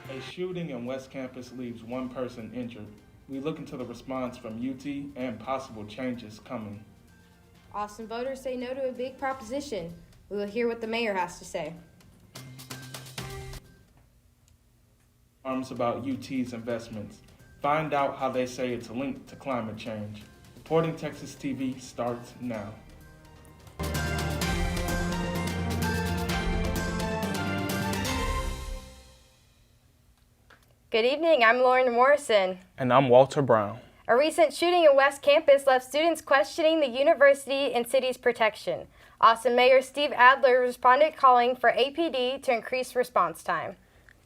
A shooting in West Campus leaves one person injured. We look into the response from UT and possible changes coming. Austin voters say no to a big proposition. We will hear what the mayor has to say. Arms about UT's investments. Find out how they say it's linked to climate change. Reporting Texas TV starts now. Good evening, I'm Lauren Morrison. And I'm Walter Brown. A recent shooting in West Campus left students questioning the university and city's protection. Austin Mayor Steve Adler responded calling for APD to increase response time.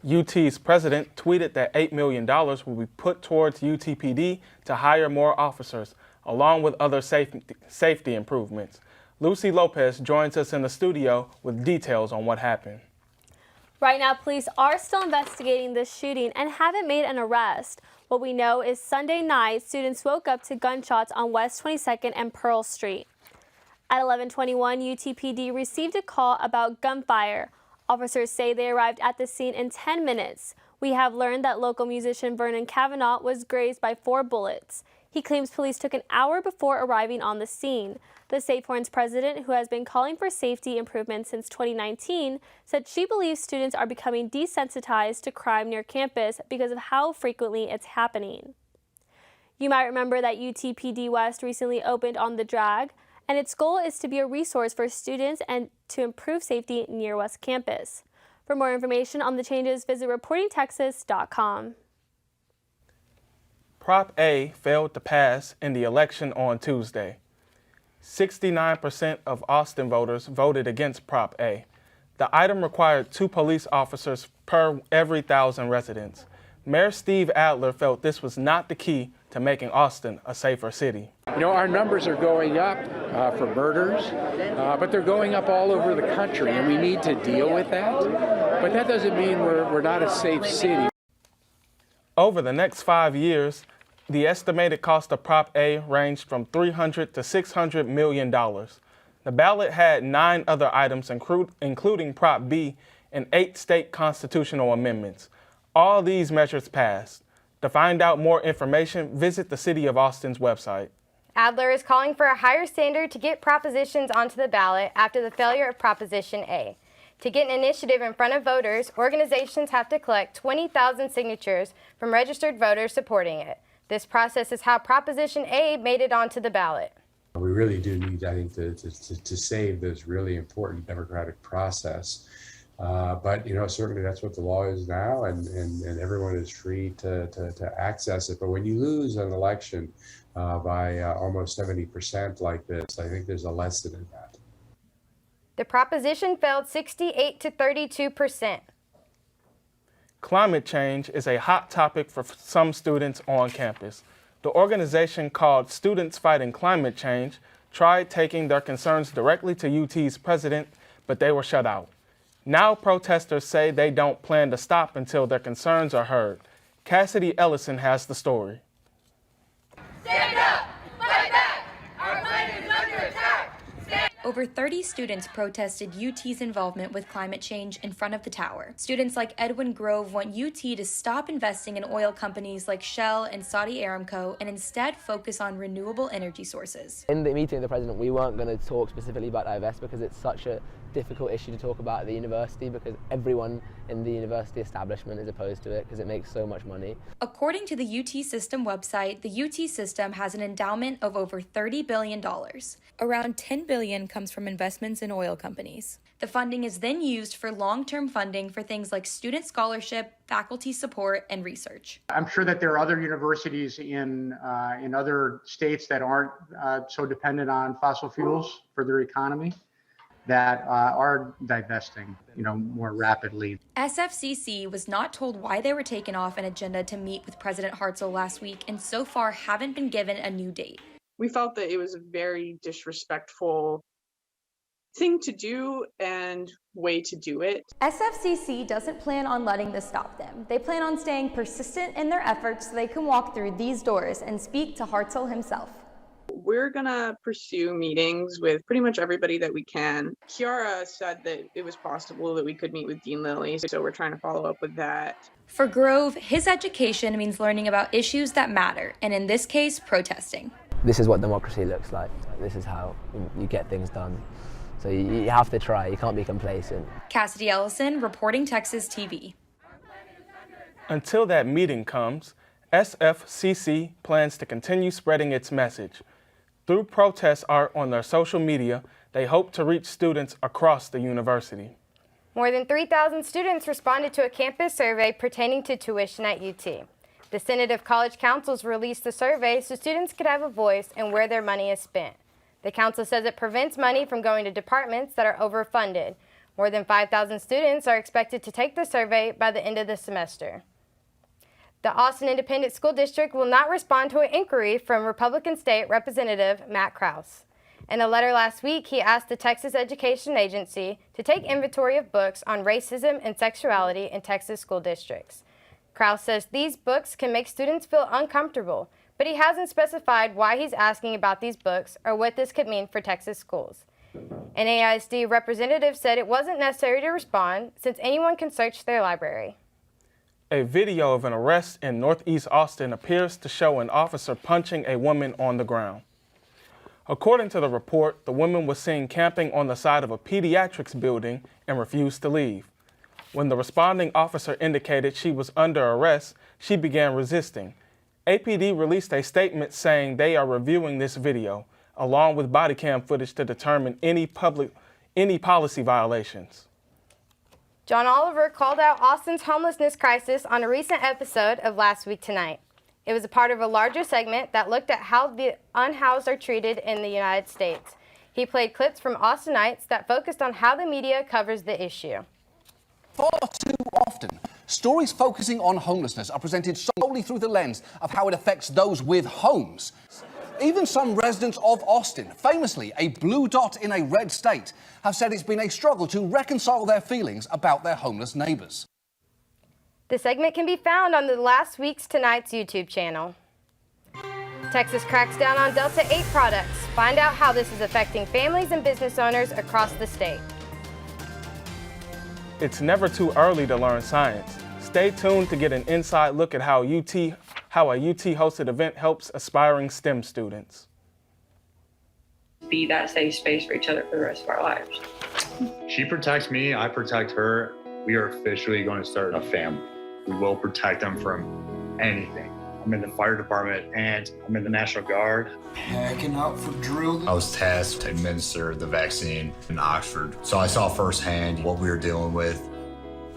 UT's president tweeted that $8 million will be put towards UTPD to hire more officers, along with other safety improvements. Lucy Lopez joins us in the studio with details on what happened. Right now, police are still investigating this shooting and haven't made an arrest. What we know is Sunday night, students woke up to gunshots on West 22nd and Pearl Street. At 11:21, UTPD received a call about gunfire. Officers say they arrived at the scene in 10 minutes. We have learned that local musician Vernon Kavanaugh was grazed by 4 bullets. He claims police took an hour before arriving on the scene. The State Foreign's president, who has been calling for safety improvements since 2019, said she believes students are becoming desensitized to crime near campus because of how frequently it's happening. You might remember that UTPD West recently opened on the Drag, and its goal is to be a resource for students and to improve safety near West Campus. For more information on the changes, visit reportingtexas.com. Prop A failed to pass in the election on Tuesday. 69% of Austin voters voted against Prop A. The item required 2 police officers per every 1,000 residents. Mayor Steve Adler felt this was not the key to making Austin a safer city. You know, our numbers are going up for murders, but they're going up all over the country, and we need to deal with that. But that doesn't mean we're not a safe city. Over the next 5 years, the estimated cost of Prop A ranged from $300 to $600 million. The ballot had 9 other items, including Prop B and 8 state constitutional amendments. All these measures passed. To find out more information, visit the City of Austin's website. Adler is calling for a higher standard to get propositions onto the ballot after the failure of Proposition A. To get an initiative in front of voters, organizations have to collect 20,000 signatures from registered voters supporting it. This process is how Proposition A made it onto the ballot. We really do need, I think, to save this really important democratic process. But, you know, certainly that's what the law is now, and everyone is free to access it. But when you lose an election by almost 70% like this, I think there's a lesson in that. The proposition failed 68 to 32%. Climate change is a hot topic for some students on campus. The organization called Students Fighting Climate Change tried taking their concerns directly to UT's president, but they were shut out. Now protesters say they don't plan to stop until their concerns are heard. Cassidy Ellison has the story. Stand up! Fight back! Our planet is under attack! Over 30 students protested UT's involvement with climate change in front of the tower. Students like Edwin Grove want UT to stop investing in oil companies like Shell and Saudi Aramco and instead focus on renewable energy sources. In the meeting with the president, we weren't going to talk specifically about divest because it's such a difficult issue to talk about at the university because everyone in the university establishment is opposed to it because it makes so much money. According to the UT System website, the UT System has an endowment of over $30 billion. Around $10 billion comes from investments in oil companies. The funding is then used for long-term funding for things like student scholarship, faculty support, and research. I'm sure that there are other universities in other states that aren't so dependent on fossil fuels for their economy that are divesting, more rapidly. SFCC was not told why they were taken off an agenda to meet with President Hartzell last week and so far haven't been given a new date. We felt that it was a very disrespectful thing to do and way to do it. SFCC doesn't plan on letting this stop them. They plan on staying persistent in their efforts so they can walk through these doors and speak to Hartzell himself. We're gonna pursue meetings with pretty much everybody that we can. Kiara said that it was possible that we could meet with Dean Lilly, so we're trying to follow up with that. For Grove, his education means learning about issues that matter, and in this case, protesting. This is what democracy looks like. This is how you get things done. So you have to try, you can't be complacent. Cassidy Ellison, reporting Texas TV. Until that meeting comes, SFCC plans to continue spreading its message. Through protest art on their social media, they hope to reach students across the university. More than 3,000 students responded to a campus survey pertaining to tuition at UT. The Senate of College Councils released the survey so students could have a voice in where their money is spent. The council says it prevents money from going to departments that are overfunded. More than 5,000 students are expected to take the survey by the end of the semester. The Austin Independent School District will not respond to an inquiry from Republican State Representative Matt Krause. In a letter last week, he asked the Texas Education Agency to take inventory of books on racism and sexuality in Texas school districts. Krause says these books can make students feel uncomfortable, but he hasn't specified why he's asking about these books or what this could mean for Texas schools. An AISD representative said it wasn't necessary to respond since anyone can search their library. A video of an arrest in Northeast Austin appears to show an officer punching a woman on the ground. According to the report, the woman was seen camping on the side of a pediatrics building and refused to leave. When the responding officer indicated she was under arrest, she began resisting. APD released a statement saying they are reviewing this video, along with body cam footage to determine any policy violations. John Oliver called out Austin's homelessness crisis on a recent episode of Last Week Tonight. It was a part of a larger segment that looked at how the unhoused are treated in the United States. He played clips from Austinites that focused on how the media covers the issue. Far too often, stories focusing on homelessness are presented solely through the lens of how it affects those with homes. Even some residents of Austin, famously a blue dot in a red state, have said it's been a struggle to reconcile their feelings about their homeless neighbors. The segment can be found on the Last Week's Tonight's YouTube channel. Texas cracks down on Delta 8 products. Find out how this is affecting families and business owners across the state. It's never too early to learn science. Stay tuned to get an inside look at how a UT-hosted event helps aspiring STEM students. Be that safe space for each other for the rest of our lives. She protects me, I protect her. We are officially going to start a family. We will protect them from anything. I'm in the fire department and I'm in the National Guard. Hacking out for drill. I was tasked to administer the vaccine in Oxford, so I saw firsthand what we were dealing with.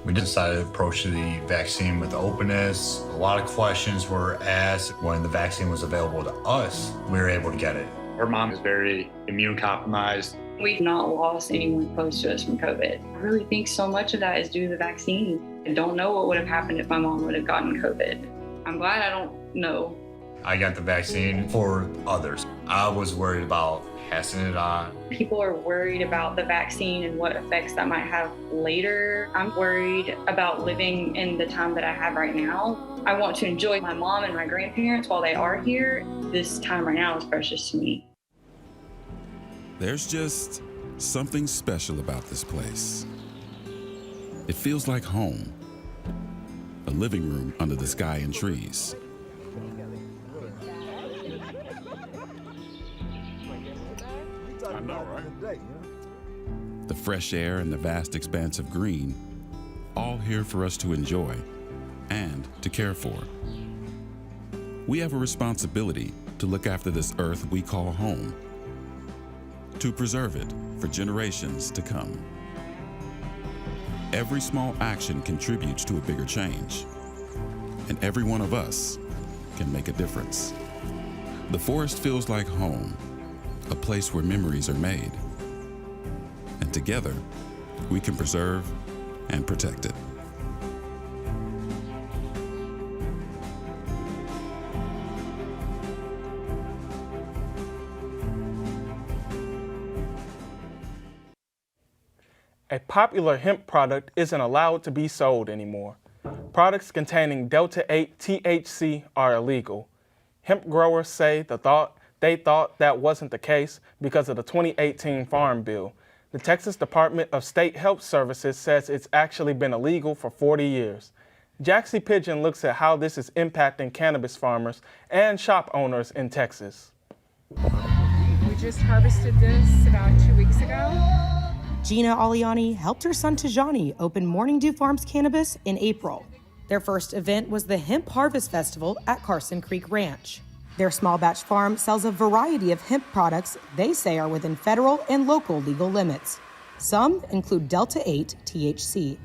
We decided to approach the vaccine with openness. A lot of questions were asked. When the vaccine was available to us, we were able to get it. Her mom is very immune compromised. We've not lost anyone close to us from COVID. I really think so much of that is due to the vaccine. I don't know what would have happened if my mom would have gotten COVID. I'm glad I don't know. I got the vaccine for others. I was worried about passing it on. People are worried about the vaccine and what effects that might have later. I'm worried about living in the time that I have right now. I want to enjoy my mom and my grandparents while they are here. This time right now is precious to me. There's just something special about this place. It feels like home. A living room under the sky and trees. I know, right? The fresh air and the vast expanse of green, all here for us to enjoy and to care for. We have a responsibility to look after this earth we call home, to preserve it for generations to come. Every small action contributes to a bigger change, and every one of us can make a difference. The forest feels like home, a place where memories are made, and together we can preserve and protect it. A popular hemp product isn't allowed to be sold anymore. Products containing Delta 8 THC are illegal. Hemp growers say the thought They thought that wasn't the case because of the 2018 Farm Bill. The Texas Department of State Health Services says it's actually been illegal for 40 years. Jaxie Pigeon looks at how this is impacting cannabis farmers and shop owners in Texas. We just harvested this about 2 weeks ago. Gina Aliani helped her son Tajani open Morning Dew Farms Cannabis in April. Their first event was the Hemp Harvest Festival at Carson Creek Ranch. Their small batch farm sells a variety of hemp products they say are within federal and local legal limits. Some include Delta 8 THC.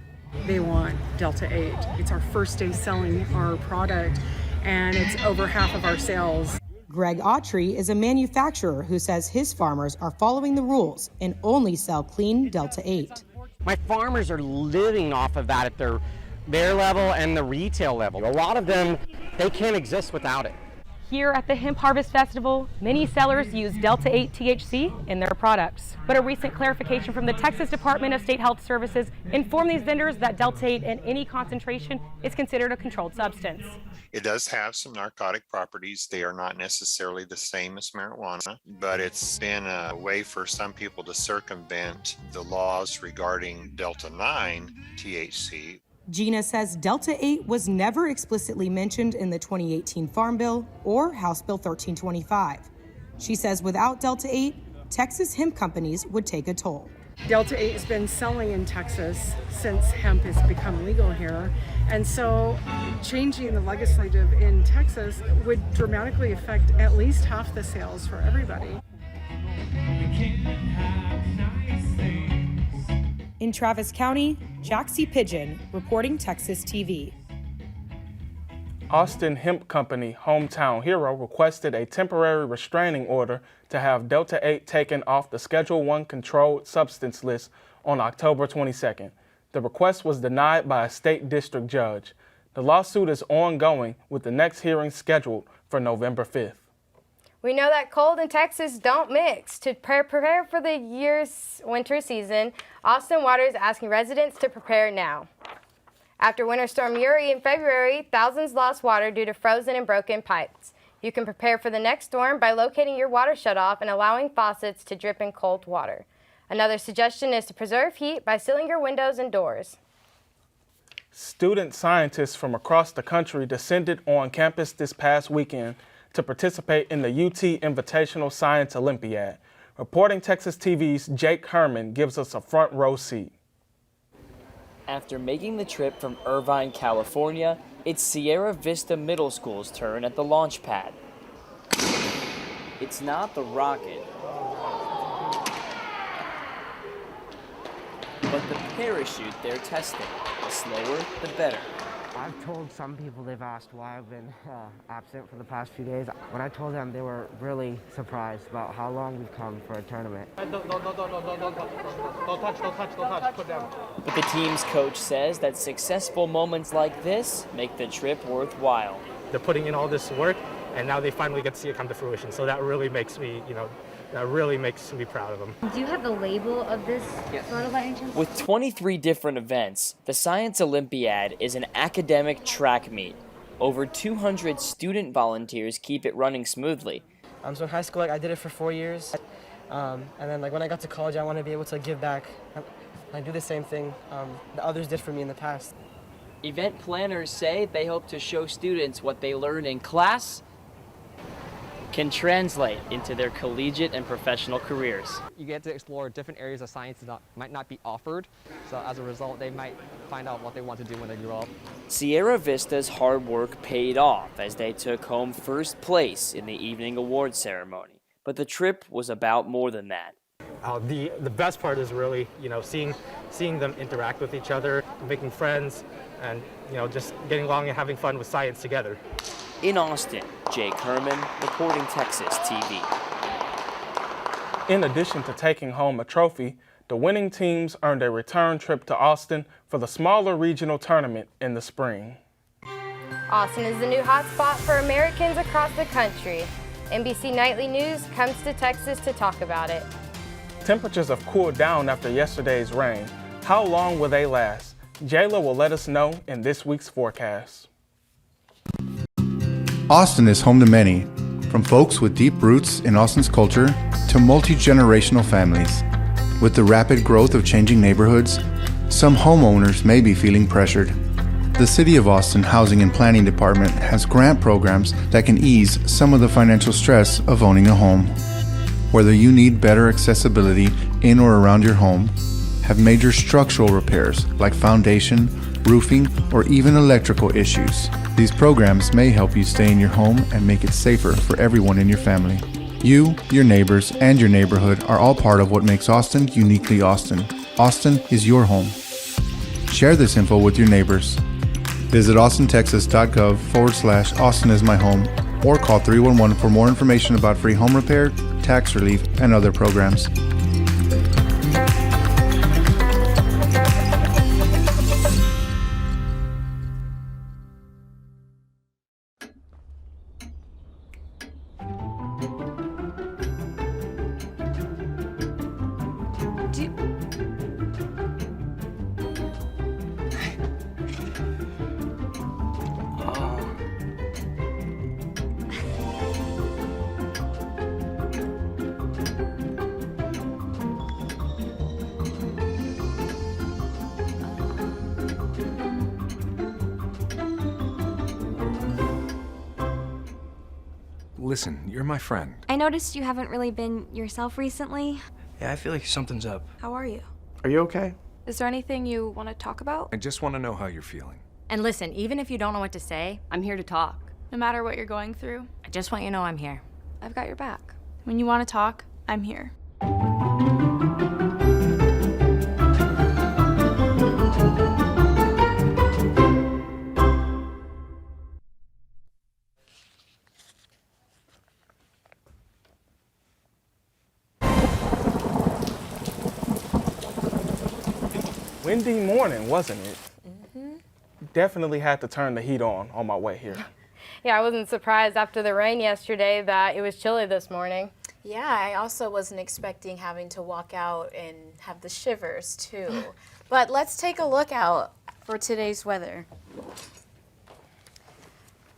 They want Delta 8. It's our first day selling our product, and it's over half of our sales. Greg Autry is a manufacturer who says his farmers are following the rules and only sell clean Delta 8. My farmers are living off of that at their level and the retail level. A lot of them, they can't exist without it. Here at the Hemp Harvest Festival, many sellers use Delta 8 THC in their products. But a recent clarification from the Texas Department of State Health Services informed these vendors that Delta 8 in any concentration is considered a controlled substance. It does have some narcotic properties. They are not necessarily the same as marijuana, but it's been a way for some people to circumvent the laws regarding Delta 9 THC. Gina says Delta 8 was never explicitly mentioned in the 2018 Farm Bill or House Bill 1325. She says without Delta 8, Texas hemp companies would take a toll. Delta 8 has been selling in Texas since hemp has become legal here. And so changing the legislative in Texas would dramatically affect at least half the sales for everybody. In Travis County, Jaxie Pigeon, reporting Texas TV. Austin hemp company Hometown Hero requested a temporary restraining order to have Delta 8 taken off the Schedule I controlled substance list on October 22nd. The request was denied by a state district judge. The lawsuit is ongoing with the next hearing scheduled for November 5th. We know that cold and Texas don't mix. To prepare for the year's winter season, Austin Water is asking residents to prepare now. After Winter Storm Uri in February, thousands lost water due to frozen and broken pipes. You can prepare for the next storm by locating your water shutoff and allowing faucets to drip in cold water. Another suggestion is to preserve heat by sealing your windows and doors. Student scientists from across the country descended on campus this past weekend to participate in the UT Invitational Science Olympiad. Reporting Texas TV's Jake Herman gives us a front row seat. After making the trip from Irvine, California, it's Sierra Vista Middle School's turn at the launch pad. It's not the rocket, but the parachute they're testing. The slower, the better. I've told some people, they've asked why I've been absent for the past few days. When I told them, they were really surprised about how long we've come for a tournament. Don't touch, put down. But the team's coach says that successful moments like this make the trip worthwhile. They're putting in all this work, and now they finally get to see it come to fruition. So that really makes me, that really makes me proud of them. Do you have the label of this photo by any chance? With 23 different events, the Science Olympiad is an academic track meet. Over 200 student volunteers keep it running smoothly. So in high school, I did it for 4 years. And then when I got to college, I want to be able to give back. I do the same thing that others did for me in the past. Event planners say they hope to show students what they learn in class can translate into their collegiate and professional careers. You get to explore different areas of science that might not be offered, so as a result they might find out what they want to do when they grow up. Sierra Vista's hard work paid off as they took home first place in the evening awards ceremony. But the trip was about more than that. The best part is really, seeing them interact with each other, making friends, and, just getting along and having fun with science together. In Austin, Jake Herman, reporting Texas TV. In addition to taking home a trophy, the winning teams earned a return trip to Austin for the smaller regional tournament in the spring. Austin is the new hotspot for Americans across the country. NBC Nightly News comes to Texas to talk about it. Temperatures have cooled down after yesterday's rain. How long will they last? Jayla will let us know in this week's forecast. Austin is home to many, from folks with deep roots in Austin's culture to multi-generational families. With the rapid growth of changing neighborhoods, some homeowners may be feeling pressured. The City of Austin Housing and Planning Department has grant programs that can ease some of the financial stress of owning a home. Whether you need better accessibility in or around your home, have major structural repairs like foundation, roofing, or even electrical issues, these programs may help you stay in your home and make it safer for everyone in your family. You, your neighbors, and your neighborhood are all part of what makes Austin uniquely Austin. Austin is your home. Share this info with your neighbors. Visit austintexas.gov/Austin is my home or call 311 for more information about free home repair, tax relief, and other programs. Listen, you're my friend. I noticed you haven't really been yourself recently. Yeah, I feel like something's up. How are you? Are you okay? Is there anything you want to talk about? I just want to know how you're feeling. And listen, even if you don't know what to say, I'm here to talk. No matter what you're going through, I just want you to know I'm here. I've got your back. When you want to talk, I'm here. Windy morning, wasn't it? Definitely had to turn the heat on my way here. Yeah, I wasn't surprised after the rain yesterday that it was chilly this morning. Yeah, I also wasn't expecting having to walk out and have the shivers too. But let's take a look out for today's weather.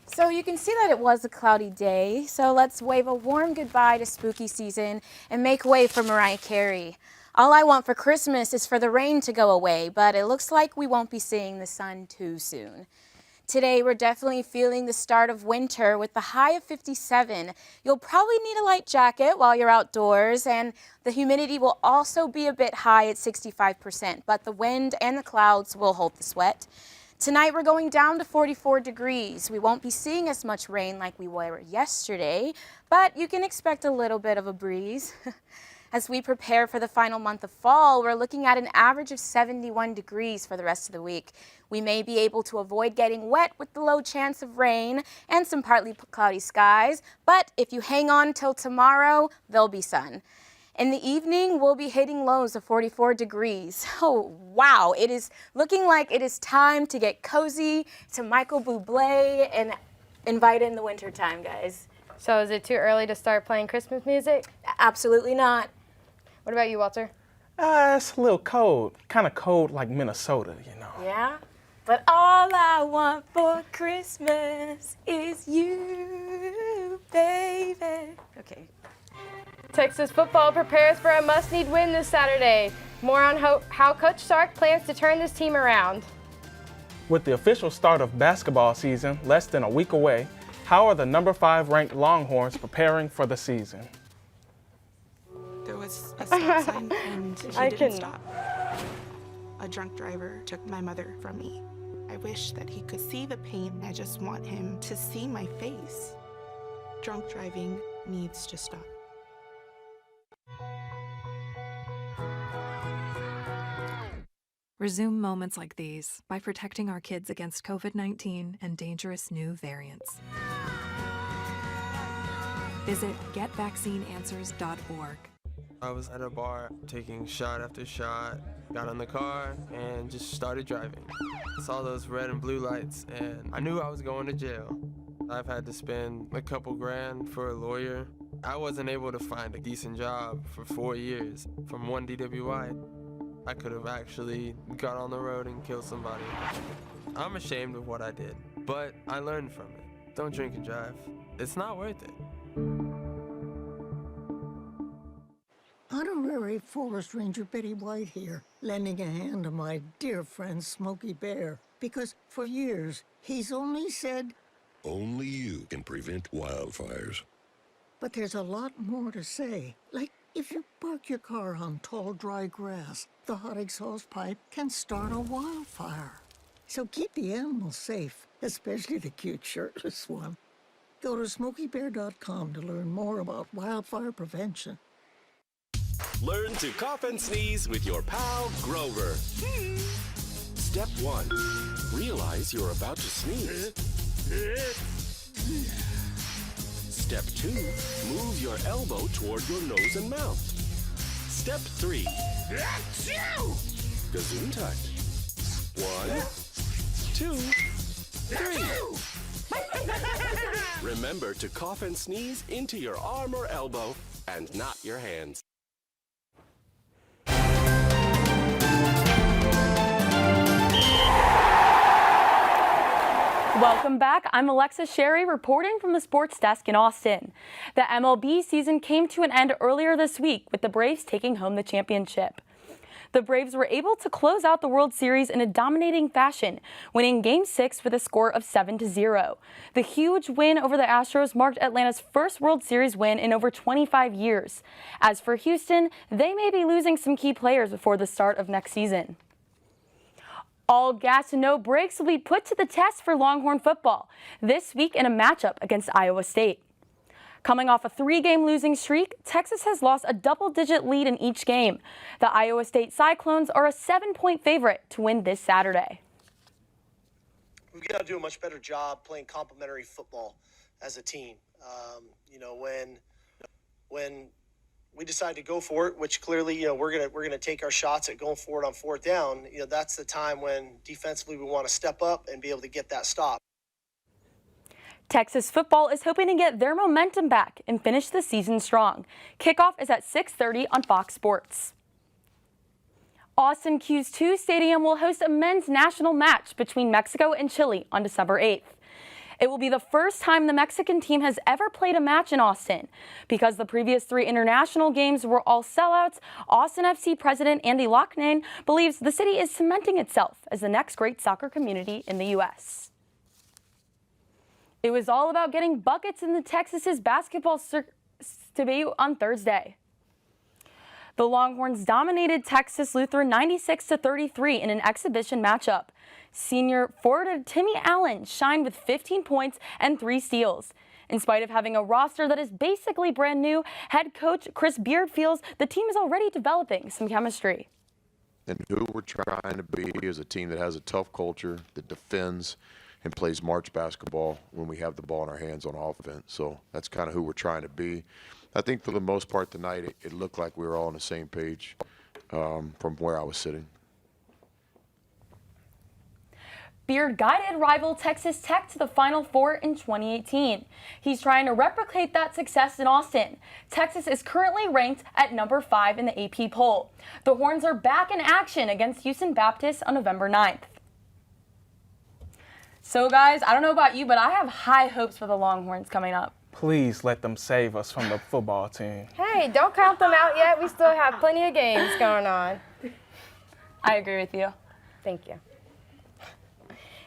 So you can see that it was a cloudy day, so let's wave a warm goodbye to spooky season and make way for Mariah Carey. All I want for Christmas is for the rain to go away, but it looks like we won't be seeing the sun too soon. Today, we're definitely feeling the start of winter with the high of 57. You'll probably need a light jacket while you're outdoors, and the humidity will also be a bit high at 65%, but the wind and the clouds will hold the sweat. Tonight, we're going down to 44 degrees. We won't be seeing as much rain like we were yesterday, but you can expect a little bit of a breeze. As we prepare for the final month of fall, we're looking at an average of 71 degrees for the rest of the week. We may be able to avoid getting wet with the low chance of rain and some partly cloudy skies, but if you hang on till tomorrow, there'll be sun. In the evening, we'll be hitting lows of 44 degrees. Oh, wow, it is looking like it is time to get cozy to Michael Bublé and invite in the winter time, guys. So is it too early to start playing Christmas music? Absolutely not. What about you, Walter? It's a little cold, kind of cold like Minnesota, you know. Yeah, but all I want for Christmas is you, baby. Okay. Texas football prepares for a must-need win this Saturday. More on how Coach Sark plans to turn this team around. With the official start of basketball season less than a week away, how are the number 5 ranked Longhorns preparing for the season? There was a stop sign and he didn't stop. A drunk driver took my mother from me. I wish that he could see the pain. I just want him to see my face. Drunk driving needs to stop. Resume moments like these by protecting our kids against COVID-19 and dangerous new variants. Visit getvaccineanswers.org. I was at a bar taking shot after shot, got in the car and just started driving. Saw those red and blue lights and I knew I was going to jail. I've had to spend a couple grand for a lawyer. I wasn't able to find a decent job for 4 years. From one DWI, I could have actually got on the road and killed somebody. I'm ashamed of what I did, but I learned from it. Don't drink and drive. It's not worth it. Honorary Forest Ranger Betty White here, lending a hand to my dear friend Smokey Bear. Because for years, he's only said, only you can prevent wildfires. But there's a lot more to say. Like, if you park your car on tall, dry grass, the hot exhaust pipe can start a wildfire. So keep the animals safe, especially the cute shirtless one. Go to SmokeyBear.com to learn more about wildfire prevention. Learn to cough and sneeze with your pal, Grover. Step 1. Realize you're about to sneeze. Step 2. Move your elbow toward your nose and mouth. Step 3. Gesundheit. 1, 2, 3. Remember to cough and sneeze into your arm or elbow and not your hands. Welcome back. I'm Alexa Sherry reporting from the sports desk in Austin. The MLB season came to an end earlier this week with the Braves taking home the championship. The Braves were able to close out the World Series in a dominating fashion, winning Game 6 with a score of 7-0. The huge win over the Astros marked Atlanta's first World Series win in over 25 years. As for Houston, they may be losing some key players before the start of next season. All gas and no brakes will be put to the test for Longhorn football this week in a matchup against Iowa State. Coming off a 3-game losing streak, Texas has lost a double-digit lead in each game. The Iowa State Cyclones are a 7-point favorite to win this Saturday. We've got to do a much better job playing complementary football as a team. When we decide to go for it, which clearly, we're gonna take our shots at going for it on 4th down. That's the time when defensively we want to step up and be able to get that stop. Texas football is hoping to get their momentum back and finish the season strong. Kickoff is at 6:30 on Fox Sports. Austin Q2 Stadium will host a men's national match between Mexico and Chile on December 8th. It will be the first time the Mexican team has ever played a match in Austin. Because the previous 3 international games were all sellouts, Austin FC president Andy Loughnane believes the city is cementing itself as the next great soccer community in the U.S. It was all about getting buckets in the Texas's basketball debut on Thursday. The Longhorns dominated Texas Lutheran 96-33 in an exhibition matchup. Senior forward Timmy Allen shined with 15 points and 3 steals. In spite of having a roster that is basically brand new, head coach Chris Beard feels the team is already developing some chemistry. And who we're trying to be is a team that has a tough culture, that defends and plays March basketball when we have the ball in our hands on offense. So that's kind of who we're trying to be. I think for the most part tonight, it looked like we were all on the same page from where I was sitting. Beard guided rival Texas Tech to the Final Four in 2018. He's trying to replicate that success in Austin. Texas is currently ranked at number 5 in the AP poll. The Horns are back in action against Houston Baptist on November 9th. So guys, I don't know about you, but I have high hopes for the Longhorns coming up. Please let them save us from the football team. Hey, don't count them out yet. We still have plenty of games going on. I agree with you. Thank you.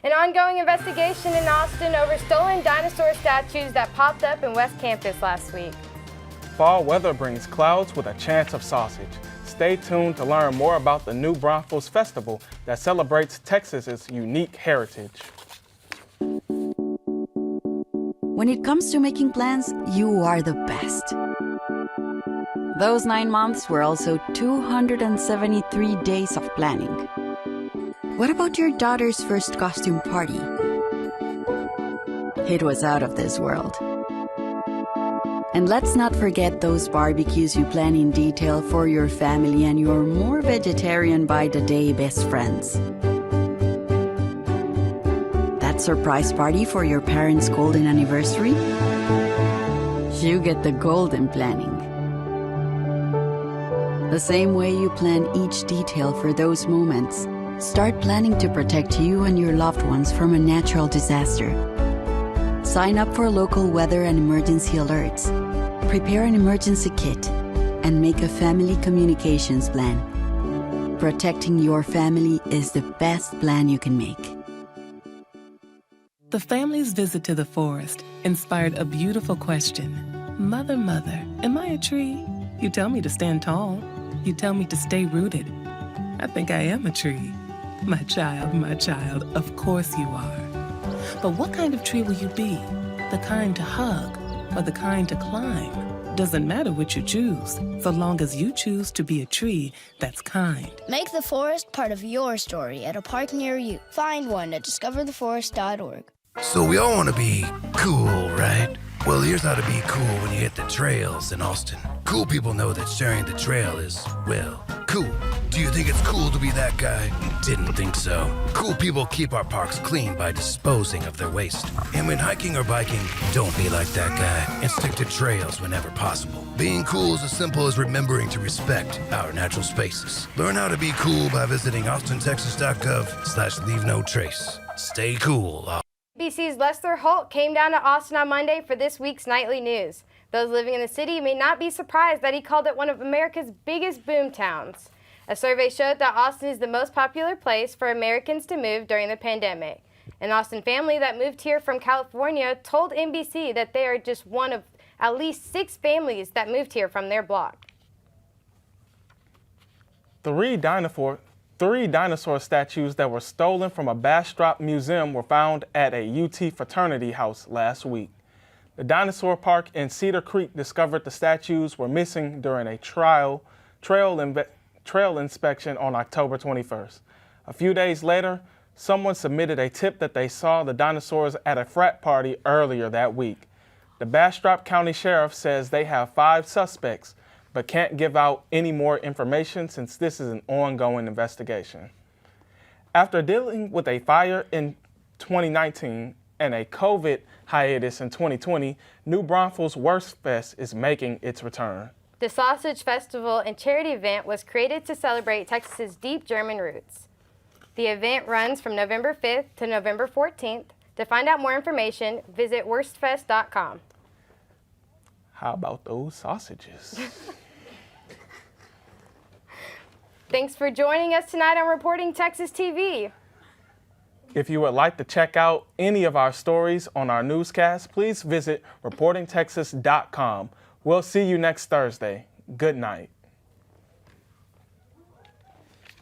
An ongoing investigation in Austin over stolen dinosaur statues that popped up in West Campus last week. Fall weather brings clouds with a chance of sausage. Stay tuned to learn more about the New Braunfels Festival that celebrates Texas's unique heritage. When it comes to making plans, you are the best. Those 9 months were also 273 days of planning. What about your daughter's first costume party? It was out of this world. And let's not forget those barbecues you plan in detail for your family and your more vegetarian by the day best friends. That surprise party for your parents' golden anniversary? You get the golden planning. The same way you plan each detail for those moments, start planning to protect you and your loved ones from a natural disaster. Sign up for local weather and emergency alerts. Prepare an emergency kit. and make a family communications plan. Protecting your family is the best plan you can make. The family's visit to the forest inspired a beautiful question. Mother, mother, am I a tree? You tell me to stand tall. You tell me to stay rooted. I think I am a tree. My child, of course you are. But what kind of tree will you be? The kind to hug or the kind to climb? Doesn't matter what you choose, so long as you choose to be a tree that's kind. Make the forest part of your story at a park near you. Find one at discovertheforest.org. So we all want to be cool, right? Well, here's how to be cool when you hit the trails in Austin. Cool people know that sharing the trail is, well, cool. Do you think it's cool to be that guy? Didn't think so. Cool people keep our parks clean by disposing of their waste. And when hiking or biking, don't be like that guy and stick to trails whenever possible. Being cool is as simple as remembering to respect our natural spaces. Learn how to be cool by visiting austintexas.gov/leave-no-trace. Stay cool. NBC's Lester Holt came down to Austin on Monday for this week's nightly news. Those living in the city may not be surprised that he called it one of America's biggest boom towns. A survey showed that Austin is the most popular place for Americans to move during the pandemic. An Austin family that moved here from California told NBC that they are just one of at least 6 families that moved here from their block. Three dinosaur statues that were stolen from a Bastrop museum were found at a UT fraternity house last week. The dinosaur park in Cedar Creek discovered the statues were missing during a trail inspection on October 21st. A few days later, someone submitted a tip that they saw the dinosaurs at a frat party earlier that week. The Bastrop County Sheriff says they have 5 suspects, but can't give out any more information since this is an ongoing investigation. After dealing with a fire in 2019 and a COVID hiatus in 2020, New Braunfels Wurst Fest is making its return. The Sausage Festival and charity event was created to celebrate Texas's deep German roots. The event runs from November 5th to November 14th. To find out more information, visit wurstfest.com. How about those sausages? Thanks for joining us tonight on Reporting Texas TV. If you would like to check out any of our stories on our newscast, please visit reportingtexas.com. We'll see you next Thursday. Good night.